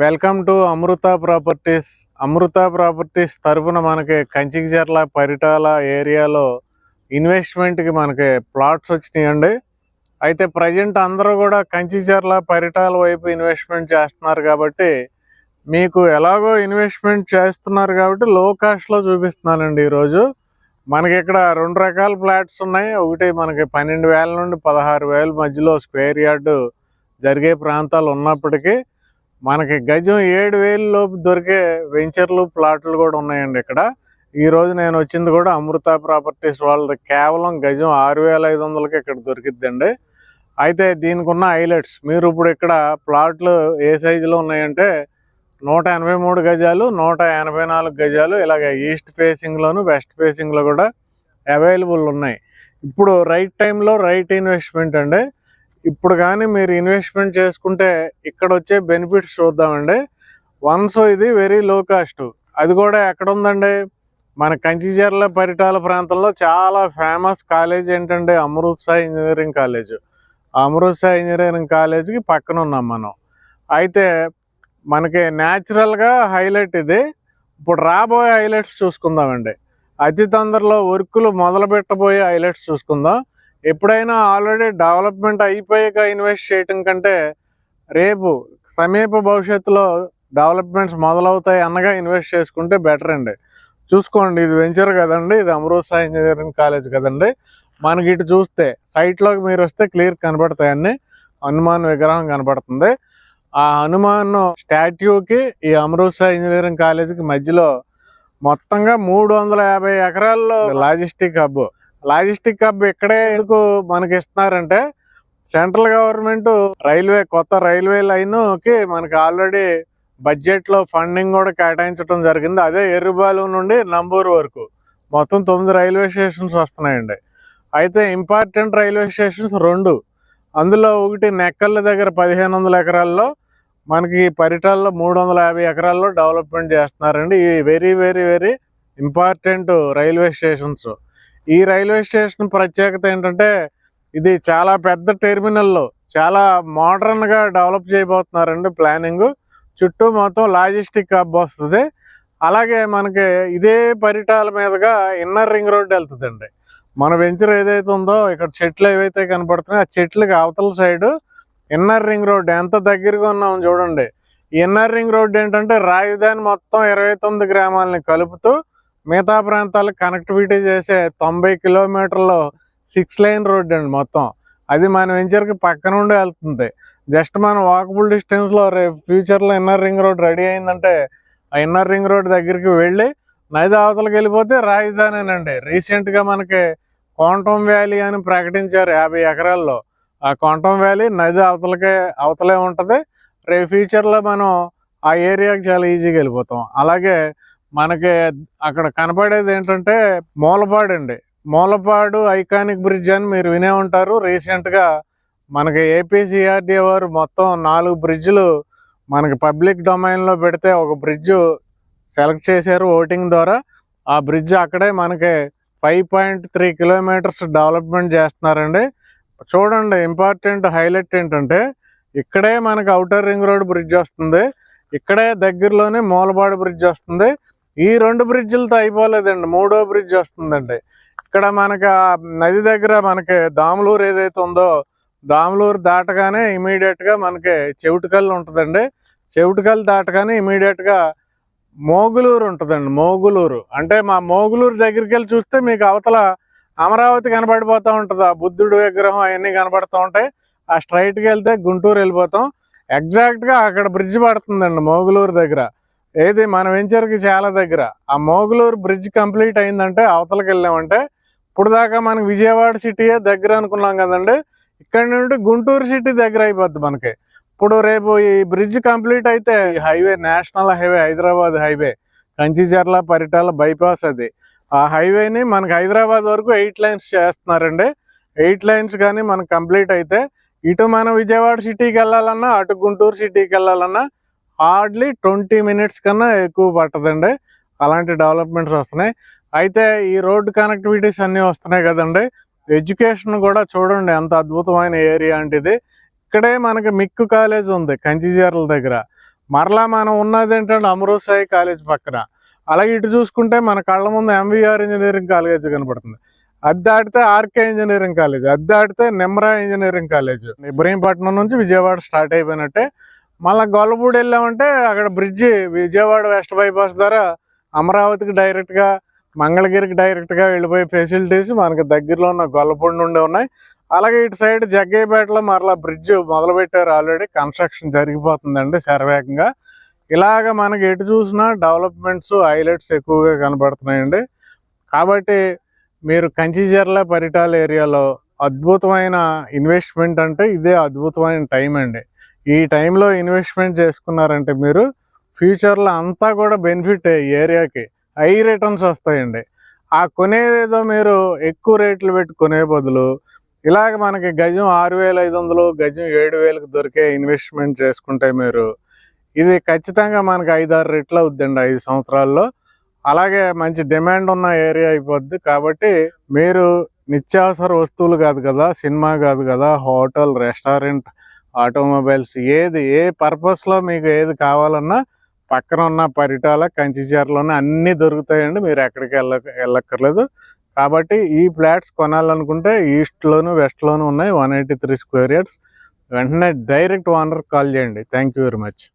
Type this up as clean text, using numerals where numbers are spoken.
Welcome to Amrutha properties. Amrutha properties తరపున మనకి కంచికిచర్ల పరిటాల ఏరియాలో ఇన్వెస్ట్మెంట్కి మనకి ప్లాట్స్ వచ్చినాయండి. అయితే ప్రజెంట్ అందరూ కూడా కంచికిచర్ల పరిటాల వైపు ఇన్వెస్ట్మెంట్ చేస్తున్నారు కాబట్టి మీకు ఎలాగో ఇన్వెస్ట్మెంట్ చేస్తున్నారు కాబట్టి లో కాస్ట్లో చూపిస్తున్నానండి. ఈరోజు మనకి ఇక్కడ రెండు రకాల ఫ్లాట్స్ ఉన్నాయి. ఒకటి మనకి 12,000 నుండి 16,000 మధ్యలో స్క్వేర్ యార్డు జరిగే ప్రాంతాలు ఉన్నప్పటికీ మనకి గజం 7,000 లోపు దొరికే వెంచర్లు ప్లాట్లు కూడా ఉన్నాయండి. ఇక్కడ ఈరోజు నేను వచ్చింది కూడా అమృత ప్రాపర్టీస్ వాళ్ళది. కేవలం గజం 6,500కి ఇక్కడ దొరికిద్దండి. అయితే దీనికి ఉన్న హైలైట్స్, మీరు ఇప్పుడు ఇక్కడ ప్లాట్లు ఏ సైజులో ఉన్నాయంటే 183 గజాలు, 184 గజాలు, ఇలాగ ఈస్ట్ ఫేసింగ్లోను వెస్ట్ ఫేసింగ్లో కూడా అవైలబుల్ ఉన్నాయి. ఇప్పుడు రైట్ టైంలో రైట్ ఇన్వెస్ట్మెంట్ అండి. ఇప్పుడు కానీ మీరు ఇన్వెస్ట్మెంట్ చేసుకుంటే ఇక్కడ వచ్చే బెనిఫిట్స్ చూద్దామండి. వన్స్ ఇది వెరీ లో కాస్ట్. అది కూడా ఎక్కడ ఉందండి, మన కంచిచర్ల పరిటాల ప్రాంతంలో చాలా ఫేమస్ కాలేజ్ ఏంటంటే Amrit Sai engineering college. Amrit Sai engineering కాలేజ్కి పక్కన ఉన్నాం మనం. అయితే మనకి న్యాచురల్గా హైలైట్ ఇది. ఇప్పుడు రాబోయే హైలైట్స్ చూసుకుందామండి. అతి తొందరలో వర్కులు మొదలు పెట్టబోయే హైలైట్స్ చూసుకుందాం. ఎప్పుడైనా ఆల్రెడీ డెవలప్మెంట్ అయిపోయాక ఇన్వెస్ట్ చేయటం కంటే రేపు సమీప భవిష్యత్తులో డెవలప్మెంట్స్ మొదలవుతాయి అన్నగా ఇన్వెస్ట్ చేసుకుంటే బెటర్ అండి. చూసుకోండి, ఇది వెంచర్ కదండి, ఇది అమృత్ సాయి ఇంజనీరింగ్ కాలేజ్ కదండి. మనకి ఇటు చూస్తే సైట్లోకి మీరు వస్తే క్లియర్ కనబడతాయి అన్ని. హనుమాన్ విగ్రహం కనబడుతుంది. ఆ హనుమాన్ స్టాట్యూకి ఈ అమృత్ సాయి ఇంజనీరింగ్ కాలేజీకి మధ్యలో మొత్తంగా 350 ఎకరాల్లో లాజిస్టిక్ హబ్. లాజిస్టిక్ హబ్ ఇక్కడే ఎందుకు మనకి ఇస్తున్నారంటే సెంట్రల్ గవర్నమెంట్ కొత్త రైల్వే లైన్కి మనకి ఆల్రెడీ బడ్జెట్లో ఫండింగ్ కూడా కేటాయించడం జరిగింది. అదే ఎర్రుబాలు నుండి నంబూరు వరకు మొత్తం 9 రైల్వే స్టేషన్స్ వస్తున్నాయండి. అయితే ఇంపార్టెంట్ రైల్వే స్టేషన్స్ 2. అందులో ఒకటి నెక్కళ్ళ దగ్గర 1,500 ఎకరాల్లో, మనకి పరిటాల్లో 350 ఎకరాల్లో డెవలప్మెంట్ చేస్తున్నారండి. ఈ very very very important railway stations. ఈ రైల్వే స్టేషన్ ప్రత్యేకత ఏంటంటే ఇది చాలా పెద్ద టెర్మినల్లో చాలా మోడర్న్గా డెవలప్ చేయబోతున్నారండి. ప్లానింగ్ చుట్టూ మొత్తం లాజిస్టిక్ హబ్ వస్తుంది. అలాగే మనకి ఇదే పరిటాల మీదుగా ఇన్నర్ రింగ్ రోడ్ వెళ్తుందండి. మన వెంచర్ ఏదైతే ఉందో ఇక్కడ చెట్లు ఏవైతే కనపడుతున్నాయో ఆ చెట్లకి అవతల సైడు ఇన్నర్ రింగ్ రోడ్. ఎంత దగ్గరగా ఉన్నాం చూడండి. ఈ ఇన్నర్ రింగ్ రోడ్ ఏంటంటే రాజధాని మొత్తం 29 గ్రామాలని కలుపుతూ మిగతా ప్రాంతాలకు కనెక్టివిటీ చేసే 90 కిలోమీటర్లు 6 లైన్ రోడ్ అండి మొత్తం. అది మన వెంచర్కి పక్క నుండి వెళ్తుంది. జస్ట్ మనం వాకబుల్ డిస్టెన్స్లో రేపు ఫ్యూచర్లో ఇన్నర్ రింగ్ రోడ్ రెడీ అయిందంటే ఆ ఇన్నర్ రింగ్ రోడ్ దగ్గరికి వెళ్ళి నది అవతలకి వెళ్ళిపోతే రాజధానేనండి. రీసెంట్గా మనకి క్వాంటమ్ వ్యాలీ అని ప్రకటించారు 50 ఎకరాల్లో. ఆ క్వాంటమ్ వ్యాలీ నది అవతలే ఉంటుంది. రేపు ఫ్యూచర్లో మనం ఆ ఏరియాకి చాలా ఈజీగా వెళ్ళిపోతాం. అలాగే మనకి అక్కడ కనపడేది ఏంటంటే మూలపాడు అండి. మూలపాడు ఐకానిక్ బ్రిడ్జ్ అని మీరు వినే ఉంటారు. రీసెంట్గా మనకి ఏపీసీఆర్డీఏ వారు మొత్తం 4 బ్రిడ్జ్లు మనకి పబ్లిక్ డొమైన్లో పెడితే ఒక బ్రిడ్జ్ సెలెక్ట్ చేశారు ఓటింగ్ ద్వారా. ఆ బ్రిడ్జ్ అక్కడే మనకి 5.3 కిలోమీటర్స్ డెవలప్మెంట్ చేస్తున్నారండి. చూడండి, ఇంపార్టెంట్ హైలైట్ ఏంటంటే ఇక్కడే మనకి ఔటర్ రింగ్ రోడ్ బ్రిడ్జ్ వస్తుంది. ఇక్కడే దగ్గరలోనే మూలపాడు బ్రిడ్జ్ వస్తుంది. ఈ 2 బ్రిడ్జిలతో అయిపోలేదండి, 3వ బ్రిడ్జ్ వస్తుందండి. ఇక్కడ మనకి నది దగ్గర మనకి దాములూరు ఏదైతే ఉందో దాములూరు దాటగానే ఇమీడియట్గా మనకి చెవిటికల్లు ఉంటుందండి. చెవిటికల్లు దాటగానే ఇమీడియట్గా మోగులూరు ఉంటుందండి. మోగులూరు అంటే మా మోగులూరు దగ్గరికి వెళ్ళి చూస్తే మీకు అవతల అమరావతి కనబడిపోతూ ఉంటుంది. ఆ బుద్ధుడు విగ్రహం అవన్నీ కనబడుతూ ఉంటాయి. ఆ స్ట్రైట్కి వెళ్తే గుంటూరు వెళ్ళిపోతాం. ఎగ్జాక్ట్గా అక్కడ బ్రిడ్జ్ పడుతుందండి మోగులూరు దగ్గర. ఏది మన వెంచర్కి చాలా దగ్గర. ఆ మోగులూరు బ్రిడ్జ్ కంప్లీట్ అయిందంటే అవతలకి వెళ్ళామంటే ఇప్పుడు దాకా మనకి విజయవాడ సిటీయే దగ్గర అనుకున్నాం కదండి. ఇక్కడ నుండి గుంటూరు సిటీ దగ్గర అయిపోద్ది మనకి. ఇప్పుడు రేపు ఈ బ్రిడ్జ్ కంప్లీట్ అయితే highway, national highway, Hyderabad highway, Kanchicherla Paritala bypass అది. ఆ హైవేని మనకి హైదరాబాద్ వరకు 8 లైన్స్ చేస్తున్నారండి. 8 లైన్స్ కానీ మనకు కంప్లీట్ అయితే ఇటు మన విజయవాడ సిటీకి వెళ్ళాలన్నా అటు గుంటూరు సిటీకి వెళ్ళాలన్నా హార్డ్లీ 20 మినిట్స్ కన్నా ఎక్కువ పట్టదండి. అలాంటి డెవలప్మెంట్స్ వస్తున్నాయి. అయితే ఈ రోడ్డు కనెక్టివిటీస్ అన్నీ వస్తున్నాయి కదండి. ఎడ్యుకేషన్ కూడా చూడండి ఎంత అద్భుతమైన ఏరియా అంటే ఇది. ఇక్కడే మనకి మిక్కు కాలేజ్ ఉంది కంచిచర్ల దగ్గర. మరలా మనం ఉన్నది ఏంటంటే అమృత్ సాయి కాలేజ్ పక్కన. అలాగే ఇటు చూసుకుంటే మన కళ్ళ ముందు ఎంవీఆర్ ఇంజనీరింగ్ కాలేజ్ కనపడుతుంది. అది దాటితే ఆర్కే ఇంజనీరింగ్ కాలేజ్, అది దాటితే నిమ్రా ఇంజనీరింగ్ కాలేజ్. ఇబ్రహీంపట్నం నుంచి విజయవాడ స్టార్ట్ అయిపోయినట్టే. మళ్ళీ గొల్లపూడి వెళ్ళామంటే అక్కడ బ్రిడ్జి విజయవాడ వెస్ట్ బైపాస్ ద్వారా అమరావతికి డైరెక్ట్గా, మంగళగిరికి డైరెక్ట్గా వెళ్ళిపోయే ఫెసిలిటీస్ మనకి దగ్గరలో ఉన్న గొల్లపూడి నుండి ఉన్నాయి. అలాగే ఇటు సైడ్ జగ్గయ్యపేటలో మరలా బ్రిడ్జ్ మొదలుపెట్టారు, ఆల్రెడీ కన్స్ట్రక్షన్ జరిగిపోతుందండి శరవేగంగా. ఇలాగ మనకి ఎటు చూసినా డెవలప్మెంట్స్, హైలైట్స్ ఎక్కువగా కనబడుతున్నాయండి. కాబట్టి మీరు కంచిచర్ల పరిటాల ఏరియాలో అద్భుతమైన ఇన్వెస్ట్మెంట్ అంటే ఇదే అద్భుతమైన టైం అండి. ఈ టైంలో ఇన్వెస్ట్మెంట్ చేసుకున్నారంటే మీరు ఫ్యూచర్లో అంతా కూడా బెనిఫిట్ ఏరియాకి హై రిటర్న్స్ వస్తాయండి. ఆ కొనేదేదో మీరు ఎక్కువ రేట్లు పెట్టి కొనే బదులు ఇలాగ మనకి గజం 6,500, గజం 7,000కి దొరికే ఇన్వెస్ట్మెంట్ చేసుకుంటే మీరు ఇది ఖచ్చితంగా మనకి 5-6 రెట్లు అవుద్దండి 5 సంవత్సరాల్లో. అలాగే మంచి డిమాండ్ ఉన్న ఏరియా అయిపోద్ది. కాబట్టి మీరు నిత్యావసర వస్తువులు కాదు కదా, సినిమా కాదు కదా, హోటల్, రెస్టారెంట్, ఆటోమొబైల్స్ ఏ పర్పస్లో మీకు ఏది కావాలన్నా పక్కన ఉన్న పరిటాల, కంచిచర్లోనే అన్నీ దొరుకుతాయండి. మీరు ఎక్కడికి వెళ్ళక్కర్లేదు. కాబట్టి ఈ ఫ్లాట్స్ కొనాలనుకుంటే ఈస్ట్లోను, వెస్ట్లోను ఉన్నాయి. 183 స్క్వేర్ యార్డ్స్. వెంటనే డైరెక్ట్ ఓనర్ కాల్ చేయండి. Thank you very much.